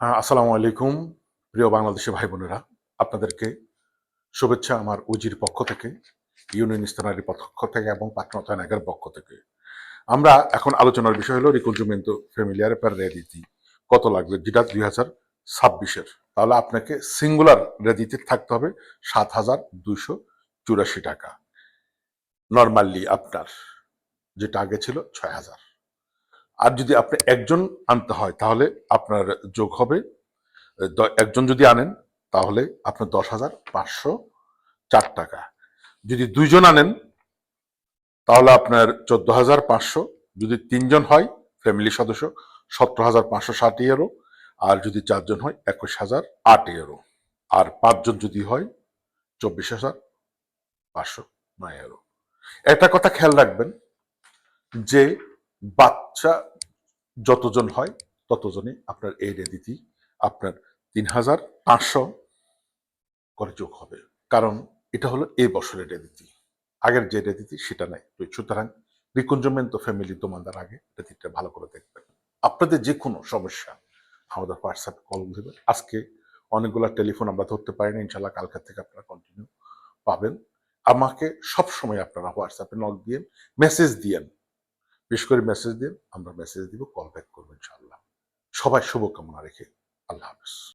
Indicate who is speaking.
Speaker 1: আসসালামু আলাইকুম প্রিয় বাংলাদেশি ভাই বোনেরা, আপনাদেরকে শুভেচ্ছা আমার উজির পক্ষ থেকে, ইউনিয়ন ইস্তানারির পক্ষ থেকে এবং পাটনা নাগের পক্ষ থেকে। আমরা এখন আলোচনার বিষয় হলো রিকনজুমেন্টো ফ্যামিলিয়ার পার রেদিতি কত লাগবে, যেটা 2026-এর। তাহলে আপনাকে সিঙ্গুলার রেদিতে থাকতে হবে 7,284 টাকা। নর্মালি আপনার যেটা আগে ছিল 6,000। আর যদি আপনি একজন আনতে হয় তাহলে আপনার যোগ হবে, একজন যদি আনেন তাহলে আপনার 10,504 টাকা। যদি দুইজন আনেন তাহলে আপনার 14,500। যদি তিনজন হয় ফ্যামিলি সদস্য 17,560 ইউরো। আর যদি চারজন হয় 21,008 ইউরো। আর পাঁচজন যদি হয় 24,509 ইউরো। একটা কথা খেয়াল রাখবেন যে বাচ্চা যতজন হয় ততজনই আপনার এই রেদিতি আপনার 3,500 করে যোগ হবে। কারণ এটা হলো এই বছরের রেদিতি, আগের যে রেদিতি সেটা নাই। তো সুতরাং রিকনজুমেন্টো ফ্যামিলি তোমাদের আগে রেদিতিটা ভালো করে দেখবেন। আপনাদের যে কোনো সমস্যা আমাদের হোয়াটসঅ্যাপ কল দেবেন। আজকে অনেকগুলো টেলিফোন আমরা ধরতে পারি না, ইনশাল্লাহ কালকে থেকে আপনারা কন্টিনিউ পাবেন। আমাকে সবসময় আপনারা হোয়াটসঅ্যাপে নক দিয়েন, মেসেজ দিয়েন, বিশেষ করে মেসেজ দিন, আমরা মেসেজ দিব, কল ব্যাক করবো ইনশাল্লাহ। সবাই শুভকামনা রেখে আল্লাহ হাফেজ।